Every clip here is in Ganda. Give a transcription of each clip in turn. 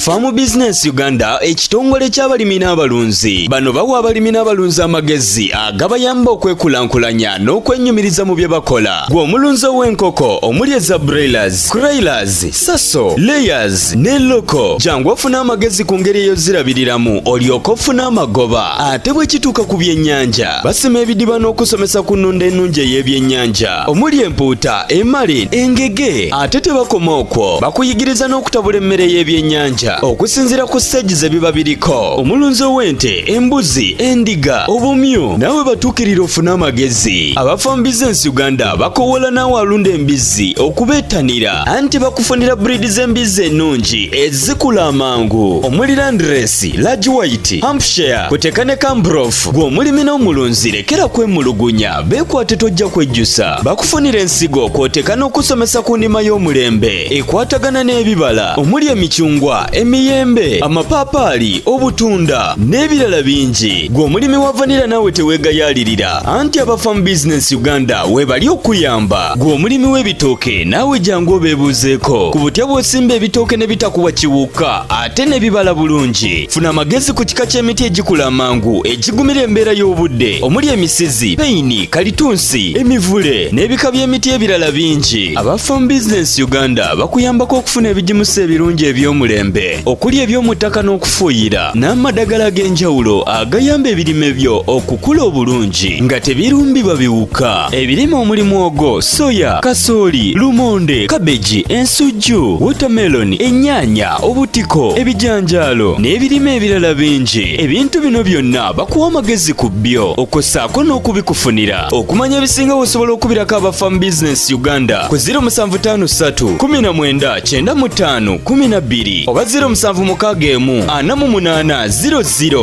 Farm Business Uganda ekitongole ky'abalimi n'abalunzi bano bawa abalimi n'abalunzi amagezi agabayamba okwekulankulanya n'okwenyumiriza mu bye bakola. Gwe omulunzi w'enkoko omuli eza broilers, crailers, saso, layers ne loko jangu ofuna amagezi ku ngeri ey'ozirabiriramu olyoke ofune amagoba. Ate bwe kituuka ku byennyanja basima ebidiba n'okusomesa ku nnunda ennungi ey'ebyennyanja omuli empuuta, emali, engege. Ate tebakoma okwo bakuyigiriza n'okutabula emmere y'ebyennyanja okusinziira ku stage ze biba biriko. Omulunzi w'ente, embuzi, endiga, obumyu nawe batuukirira ofuna amagezi. Aba Farm Business Uganda bakowola naawe alunda embizzi okubeetanira anti bakufunira breed z'embizzi ennungi ezikula amangu omuli Landrace, Large White, Hampshire kuteeka ne Cambrough. Gwe omulimi n'omulunzi lekera kwemulugunya beekwate tojja kwejjusa. Bakufunira ensigo kw'oteeka n'okusomesa ku ndima y'omulembe ekwatagana n'ebibala omuli emicungwa, emiyembe, amapaapaali, obutunda n'ebirala bingi. Gwe omulimi wa vanilla naawe teweegayaalirira anti aba Farm Business Uganda webali okuyamba. Gwe omulimi w'ebitooke naawe jangu obeebuuzeeko ku butya bw'osimba ebitooke ne bitakuwa kiwuka ate ne bibala bulungi. Funa amagezi ku kika ky'emiti egikula amangu egigumira embeera y'obudde omuli emisizi, peyini, kalitunsi, emivule n'ebika by'emiti ebirala bingi. Aba Farm Business Uganda bakuyambako okufuna ebigimusa ebirungi eby'omulembe okuli eby'omu ttaka n'okufuuyira n'amadagala ag'enjawulo agayamba ebirime byo okukula obulungi nga tebirumbibwa biwuka. Ebirime omuli muwogo, soya, kasooli, lumonde, kabeji, ensujju, watermelon, ennyaanya, obutiko, ebijanjaalo n'ebirime ebirala bingi. Ebintu bino byonna bakuwa amagezi ku byo okossaako n'okubikufunira. Okumanya ebisinga osobola okubirako aba Farm Business Uganda ku 0753 19 95 12 oba 0761 48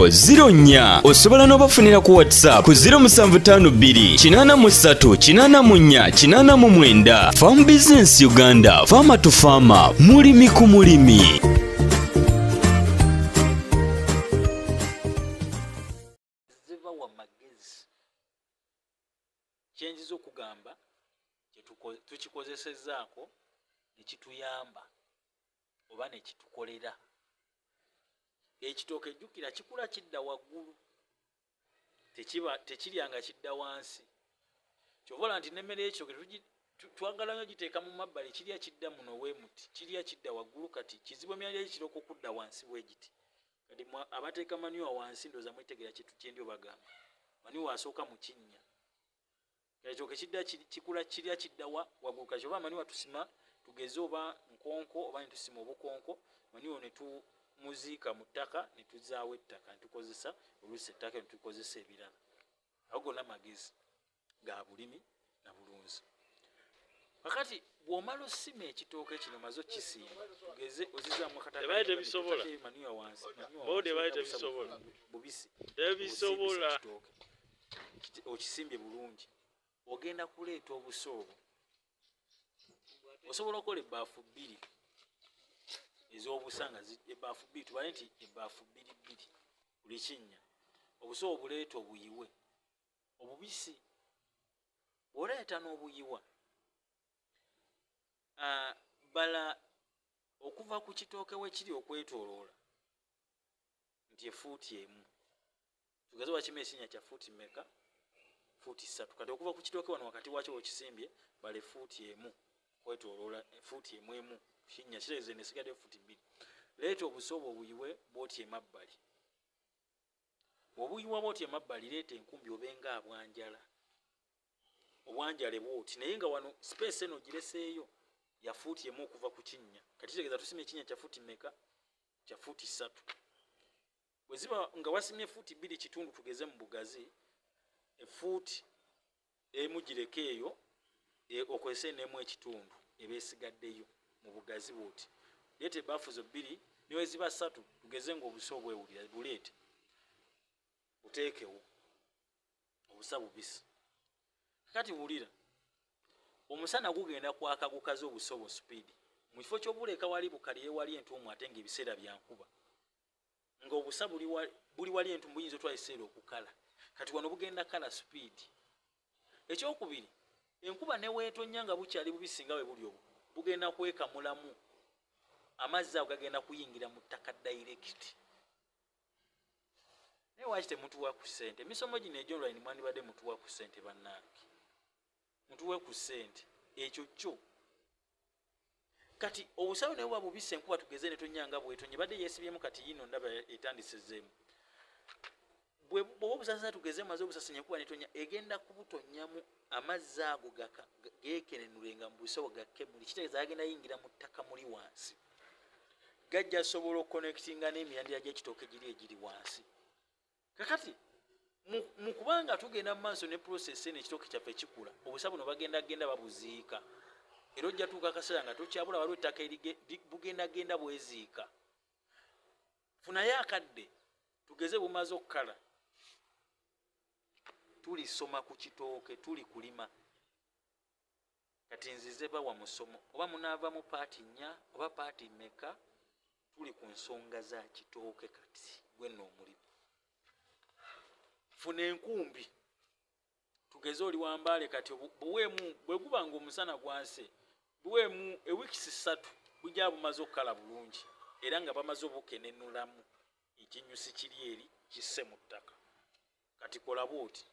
0004. Osobola n'obafunira ku WhatsApp ku 0752 83 84 89. Farm Business Uganda, farmer to farmer, mulimi ku mulimi. Ziva wa magezi kyenjiza okugamba tukikozesezaako nekituyamba oba nekitukolera. Ekitooke jjukira kikula kidda waggulu tekiryanga kidda wansi. Kyovola nti nemmere y'ekitooke twagala nnyo giteeka mu mabbali kirya kidda muno weemuti kirya kidda waggulu. Kati kizibu emyalya y'ekiroko okudda wansi bwe giti. Kati abateeka manure wansi ndooza mwetegera kyendi obagamba manure asooka mu kinnya. Ekitooke kidda kikula kirya kidda waggulu. Kati oba manure tusima tugeze oba nkonko oba netusima obukonko manure ne tumuziika mu ttaka ne tuzaawo ettaka ne tukozesa oluusi ettaka ne tukozesa ebirala. Ago gonna magezi ga bulimi na bulunzi. Kakati bw'omala osima ekitooke kino maze okisiima tugeze ozizaamu akataka manure wansi bode baite bisobola bubisi tebisobola okisimbye bulungi ogenda kuleeta obusoobo. Osobola okukola ebbaafu bbiri ez'obusa nga ebbaafu bbiri tubale nti ebbaafu bbiri bbiri buli kinnya. Obusoobo buleeta obuyiwe obubisi bw'oleeta n'obuyiwa bala okuva ku kitooke we kiri okwetooloola nti efuuti emu tugeze wakima ekinnya kya fuuti meka fuuti 3. Kati okuva ku kitooke wano wakati wakyo wekisimbye bala efuuti emu kwetooloola efuuti emu kinnya kireze nesigadde fuuti 2. Leeta obusoobo obuyiwe bw'oti emabbali. Bw'obuyiwa bw'oti emabbali leeta enkumbi obenga abwanjala obwanjale bw'oti naye nga wano space eno gireseeyo ya fuuti emu okuva ku kinnya. Kati kitegeeza tusima ekinnya kya fuuti meka kya fuuti 3. Bwe ziba nga wasimye fuuti 2 kitundu tugeze mu bugazi efuuti emu gireka eyo okozese n'emu ekitundu eba esigaddeyo mu bugazi bw'oti. Leeta ebbaafu zo 2 niwe ziba 3 tugeze ng'obusoobo bwewulira buleete buteekewo obusa bubisi. Kati wulira omusana gugenda kwaka gukaze obusoobo supiidi mu kifo ky'obuleka wali bukaliye wali entuumu ate ng'ebiseera bya nkuba ng'obusa buli wali entuumu buyinza otwala ekiseera okukala. Kati wano bugenda kala supiidi. Ekyokubiri enkuba ne weetonnya nga bukyali bubisi nga bwe buli obwo bugenda kwekamulamu amazzi ago gagenda kuyingira mu ttaka direct. Naye waki temutuwa ku ssente? Emisomo gino egy'online mwandibadde mutuwa ku ssente bannange, mutuwe ku ssente. Ekyo kyo kati obusawo naye bwa bubise enkuba tugeze ne tonyanga bwetonye badde yeesibyemu kati yino ndaba etandisezeemu. Bw'oba obusasasa tugeze maze obusasanya enkuba ne tonya egenda kubutonyamu amazzi ago geekenenulenga mu busawo gakkemuli, kitegeeza agenda yingira mu ttaka muli wansi. Gajja asobola okukonnekitinga n'emirandira gy'ekitooke egiri wansi. Kakati mu kubanga tugenda mu maaso ne process eno ekitooke kyaffe kikula, obusawo buno bagenda babuziika. Era ojja tuuka akaseera nga tokyabula waliwo ettaka bugendagenda bweziika. Funayo akadde tugeze bumaze okukala, tulisoma ku kitooke, tuli kulima. Kati nzize bawa musomo oba munaava mu paati 4 oba paati mmeka, tuli ku nsonga za kitooke. Kati gwenno omulimu funa enkumbi tugeze oli wambaale. Kati buweemu bwe guba ng'omusana gwanse, buweemu ewiikisi 3 bujja bumaze okukala bulungi, era nga bamaze obukenenulamu ekinyusi kiri eri kisse mu ttaka. Kati kola bw'oti,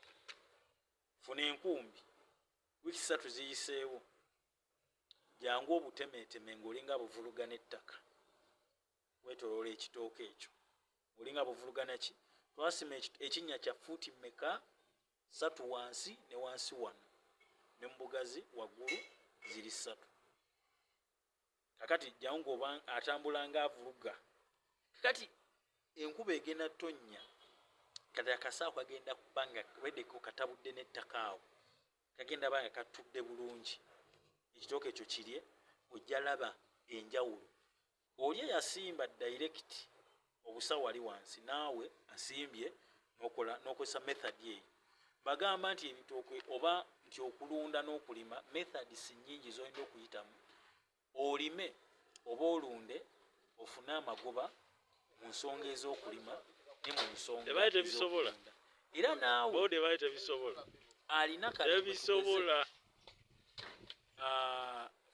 funa enkumbi wiikisi 3 ziyiseewo, jangu obutemeeteme ng'olinga buvulugana ettaka, weetoloola ekitooke ekyo olinga buvulugana ki. Twasima ekinnya kya fuuti mmeka? 3 wansi ne wansi wano, ne mu bugazi waggulu ziri 3. Kakati jangu oba atambula ng'avuluga. Kakati enkuba egenda tonnya, kati akasaawa kagenda kubanga weddeko katabudde n'ettaka awo, kagenda banga katudde bulungi. Ekitooke ekyo kirye, ojja laba enjawulo. Oli eyasimba direct obusawo wali wansi, naawe asimbye n'okozesa method eyo. Bagamba nti ebitooke oba nti okulunda n'okulima methods nnyingi z'olina okuyitamu. Olime oba olunde ofune amagoba mu nsonga ez'okulima ne mu nsonga ez'okulunda. Era naawe bode baite bisobola alina bisobola.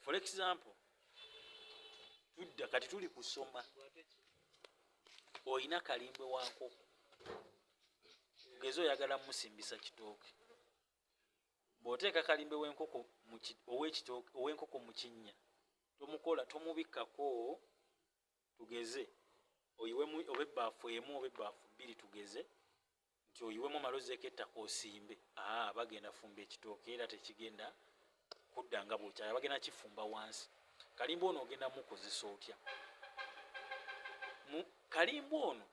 For example, tudda kati tuli kusoma, olina kalimbe wa nkoko, tugeze oyagala musimbisa kitooke. Bw'oteeka kalimbe ow'enkoko mu kinnya, tomukola tomubikkako, tugeze oyiwemu oba ebbaafu emu oba ebbaafu 2, tugeze nti oyiwemu amalozeeko ettaka osimbe. Bagenda fumba ekitooke era tekigenda kudda nga bw'okyala, bagenda kifumba wansi. Kalimba ono ogenda mukozesa otya? Kalimba ono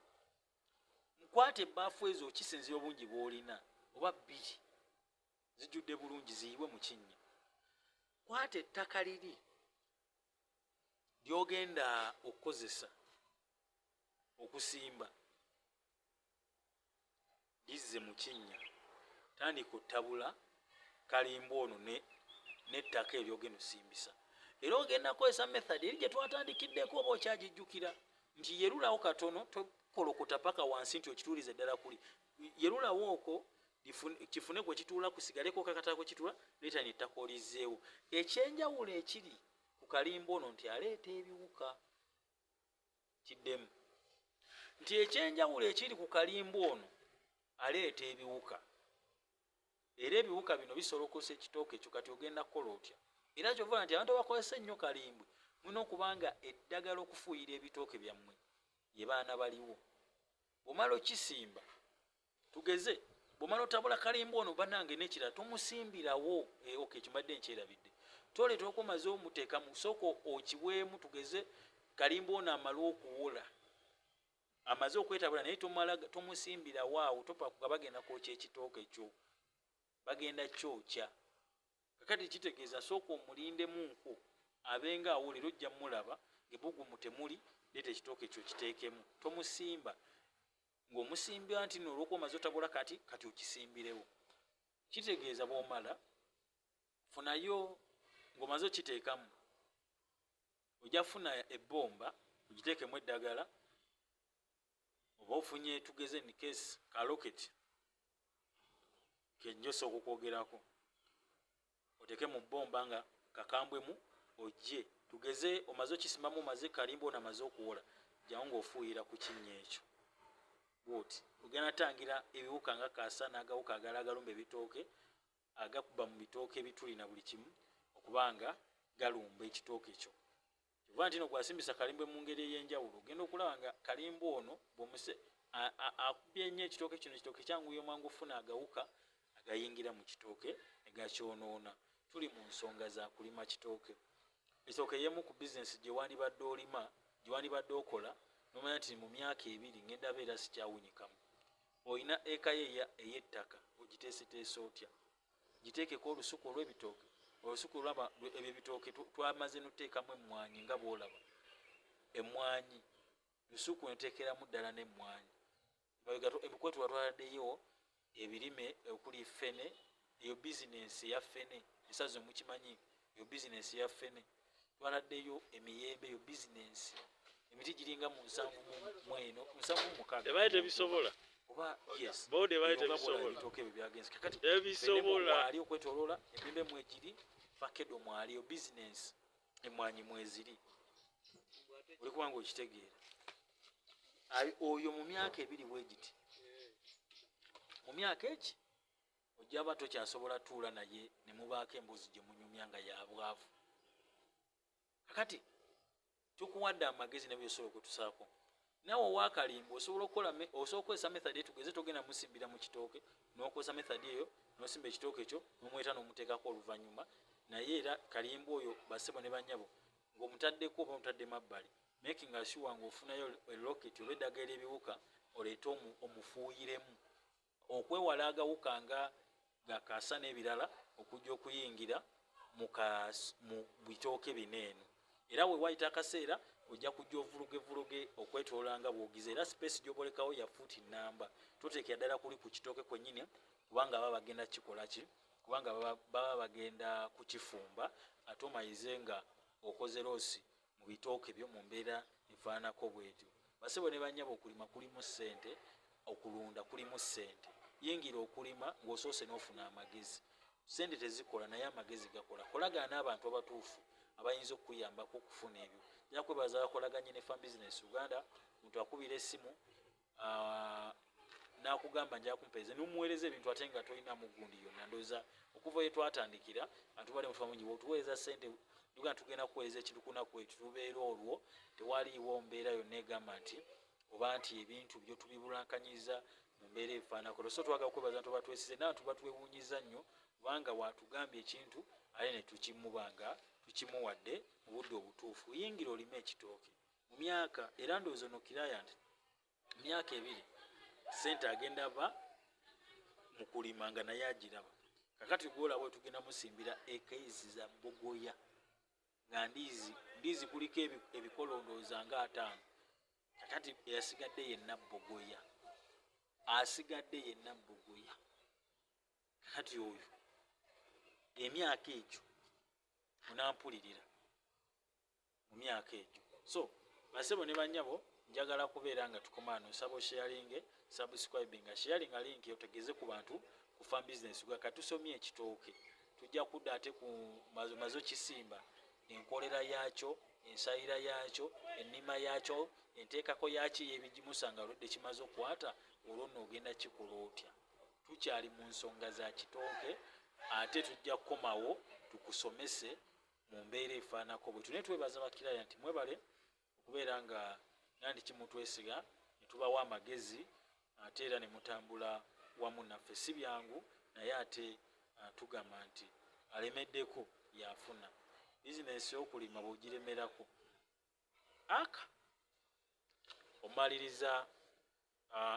mukwata ebbaafu ezo okisinzira obungi bw'olina, oba 2 zijjudde bulungi, ziyiwe mu kinnya. Kwata ettaka liri ly'ogenda okukozesa okusimba, lizze mu kinnya, tandika ottabula kalimba ono n'ettaka eryogenda osimbisa. Era ogenda kukozesa method eri gye twatandikiddeko oba okyagijjukira, nti yerulawo katono, tokolokota paka wansi nti okituulize ddala kuli. Yerulawo okwo kifune kwe kituula, kusigaleko kakatala kwe kituula, leeta n'ettaka olizzeewo. Ekyenjawulo ekiri ku kalimba ono nti aleeta ebiwuka. Kiddemu nti ekyenjawulo ekiri ku kalimba ono aleeta ebiwuka, era ebiwuka bino bisolokosa ekitooke ekyo. Kati ogenda kukola otya? Era kyova nti abantu abakozesa ennyo kalimbwe mulina okubanga eddagala okufuuyira ebitooke byammwe ye baana baliwo. Bw'omala okisimba, tugeze bw'omala otabula kalimba ono bannange n'ekirala tomusimbirawo. Kimbadde nkyerabidde, toleeta okomaze omuteeka mu soko okiweemu. Tugeze kalimba ono amala okuwola, amaze okwetabula, naye tomusimbirawo awo, topakuga bagenda kwokya ekitooke kyo, bagenda kyokya. Kakati kitegeeza sooka omulindemu nku abenga awulira, ojja mulaba ng'ebbugumu temuli, leeta ekitooke ekyo kiteekemu. Tomusimba ng'omusimbira nti no olw'okuba omaze otabula kati okisimbirewo. Kitegeeza bw'omala funayo ng'omaze okiteekamu, ojja funa ebbomba ogiteekemu eddagala, oba ofunye tugeze in case ka rocket kenjosa okukwogerako, oteeke mu bbomba nga kakambwemu, ojje tugeze omaze okisimamu omaze kalimbo namaze okuwola jjangu ng'ofuuyira ku kinnya ekyo bwoti ogenda tangira ebiwuka nga kaasa n'agawuka agala agalumba ebitooke agakuba mu bitooke ebituli na buli kimu okubanga galumba ekitooke ekyo kiva nti no gwasimbisa kalimbo mu ngeri ey'enjawulo ogenda okulaba nga kalimbo ono bw'omuse akubye nnyo ekitooke kino ekitooke kyanguya mangu ofuna agawuka agayingira mu kitooke negakyonoona. Tuli mu nsonga za kulima kitooke. Ekitooke yemu ku bizinesi gye wandibadde olima gye wandibadde okola nomanya nti mu myaka 2 ngenda beera sikyawunyikamu. Olina eka ey'ettaka ogiteeseteese otya? Giteekeko olusuku olw'ebitooke. Olusuku olwaba ebyo ebitooke twamaze n'oteekamu emmwanyi nga bw'olaba. Emmwanyi lusuku neteekeramu ddala n'emmwanyi. Ebikwetu watwaladdeyo ebirime okuli ffene, eyo bizinesi ya ffene esazo mukimanyi eyo bizinesi ya ffene. Twaladdeyo emiyembe eyo bizinesi. Emiti giringa mu 7 tebayita ebisobola oba yes bode bayita ebisobola ebitooke ebyo byagenze kakati ebisobola ali okwetoloola ebimbe mwegiri fakedo mwali yo bizinesi emmwanyi mweziri oli kubanga okitegeera oyo mu myaka 2 bwegiti mu myaka eki ojja aba tokyasobola tuula naye ne mubaako emboozi gye munyumya nga yabwavu. Kakati tukuwadde amagezi nebyosobola okutusaako nawe owakalimba osobola okukozesa method etugeze togenda musimbira mu kitooke n'okozesa method eyo n'osimba ekitooke ekyo n'omweta n'omuteekako oluvannyuma naye era kalimba oyo basebo ne bannyabo ng'omutaddeko oba omutadde mabbali making sure ng'ofunayo rocket oba eddagala ebiwuka oleete omufuuyiremu okwewala agawuka nga gakaasa n'ebirala okujja okuyingira mu bitooke bineeno. Era we wayita akaseera ojja kujja ovuluge okwetoloola nga bw'ogize era space gy'obolekawo ya fuuti nnamba toteekera ddala kuli ku kitooke kwennyini kubanga baba bagenda kikola ki kubanga baba bagenda kukifumba ate omayize nga okoze loosi mu bitooke byo mu mbeera efaanako bwetyo. Basebo ne bannyabo okulima kulimu ssente okulunda kulimu ssente. Yingira okulima ng'osoose n'ofuna amagezi. Ssente tezikola naye amagezi gakola. Kolagana n'abantu abatuufu abayinza okuyambako okufuna ebyo. Nja kwebaza bakolaganye ne Farm Business Uganda muntu akubira essimu n'akugamba nja kumpeeze n'omuweereza ebintu ate nga tolina mu gundi yonna. Ndowooza okuva we twatandikira atubale mu famungi bw'otuweereza ssente tugenda kuweereza ekintu kunaku ekyo tubeera olwo tewaliiwo mbeera yonna egamba nti oba nti ebintu byo tubibulankanyiriza mu mbeera efaanako. So twagala okwebaza nti oba twesize nawe tuba twewuunyiza nnyo kubanga watugambye ekintu ate ne tukimubanga tukimuwadde mu budde obutuufu. Yingira olime ekitooke mu myaka era ndowooza no client mu myaka 2 ssente agenda ba mu kulima nga naye agiraba. Kakati gwolaba tugenda musimbira ekaizi za bogoya nga ndiizi kuliko ebikolondooza nga 5 kakati yasigadde yenna bogoya asigadde yenna bogoya. Kakati oyo emyaka egyo munampulirira mu myaka egyo. So basebo ne bannyabo njagala kubeera nga tukomaano sabo sharing subscribing sharing link yotegeze ku bantu ku Farm Business Uganda katusomye ekitooke tujja kudda ate ku mazo kisimba enkolera yaakyo ensayira yaakyo ennima yaakyo enteekako yaaki yebigimusanga olwedde kimaze okwata olwo nno ogenda kikola otya. Tukyali mu nsonga za kitooke ate tujja kukomawo tukusomese mu mbeera efaanako bwe tune twebaza bakiraya nti mwebale okubeera nga nandi kimutwesiga ne tubawa amagezi ate era ne mutambula wamu naffe. Si byangu naye ate tugamba nti alemeddeko yafuna. Bizinesi y'okulima bw'ogiremerako aka omaliriza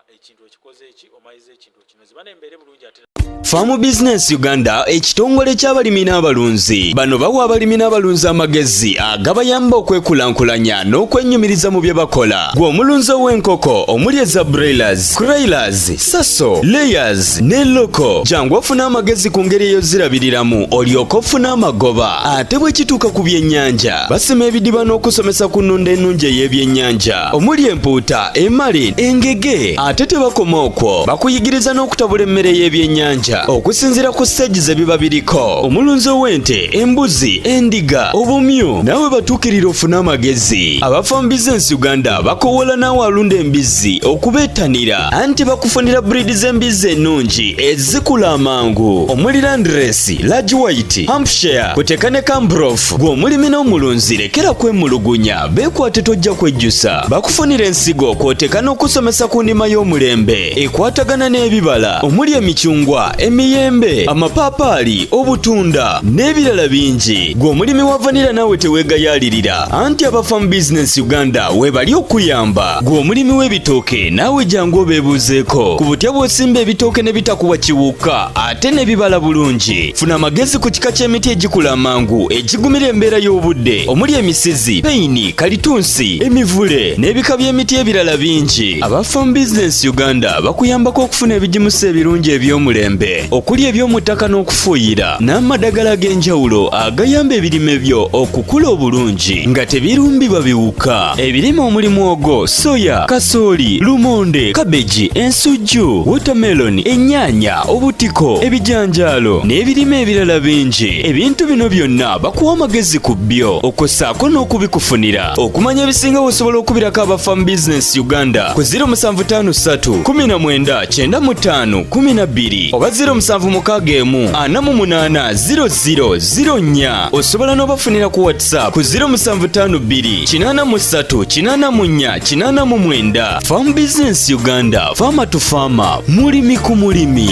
ekintu ekikoze eki omaliza ekintu kino ziba n'embeera bulungi ate Farm Business Uganda ekitongole ky'abalimi n'abalunzi bano bawa abalimi n'abalunzi amagezi agabayamba okwekulankulanya n'okwennyumiriza mu bye bakola. Gwe omulunzi ow'enkoko omuli eza broilers, crailers, saso, layers ne loko jangu ofuna amagezi ku ngeri ey'ozirabiriramu olyoke ofune amagoba. Ate bwe kituuka ku byennyanja basima ebidiba n'okusomesa ku nnunda ennungi ey'ebyennyanja omuli empuuta, emali, engege. Ate tebakoma okwo bakuyigiriza n'okutabula emmere y'ebyennyanja okusinziira ku stage ze biba biriko. Omulunzi ow'ente, embuzi, endiga, obumyu naawe batuukirira ofune amagezi. Aba Farm Business Uganda bakowola naawe alunda embizzi okubeetanira anti bakufunira breed z'embizzi ennungi ezikula amangu omuli Landrace, Large White, Hampshire kuteka ne Cambrough. Gw'omulimi n'omulunzi lekera kwemulugunya beekwate tojja kwejjusa. Bakufunira ensigo kwoteka n'okusomesa ku ndima y'omulembe ekwatagana n'ebibala omuli emicungwa, emiyembe, amapaapaali, obutunda n'ebirala bingi. Gw'omulimi wa vanilla naawe teweegayaalirira anti aba Farm Business Uganda webali okuyamba. Gw'omulimi w'ebitooke naawe jangu obeebuuzeeko ku butya bw'osimba ebitooke ne bitakuwa kiwuka ate ne bibala bulungi. Funa amagezi ku kika ky'emiti egikula amangu egigumira embeera y'obudde omuli emisizi, peyini, kalitunsi, emivule n'ebika by'emiti ebirala bingi. Aba Farm Business Uganda bakuyambako okufuna ebigimusa ebirungi eby'omulembe okuli eby'omu ttaka n'okufuuyira n'amadagala ag'enjawulo agayamba ebirime byo okukula obulungi nga tebirumbibwa biwuka. Ebirime omuli mwogo, soya, kasooli, lumonde, kabeji, ensujju, watermelon, ennyaanya, obutiko, ebijanjaalo n'ebirime ebirala bingi. Ebintu bino byonna bakuwa amagezi ku byo okossaako n'okubikufunira. Okumanya ebisinga osobola okubirako aba Farm Business Uganda ku 0753 19 95 12 oba 0761 48 0004. Osobola n'obafunira ku WhatsApp ku 0752 83 84 89. Farm Business Uganda, Farmer to Farmer, mulimi ku mulimi.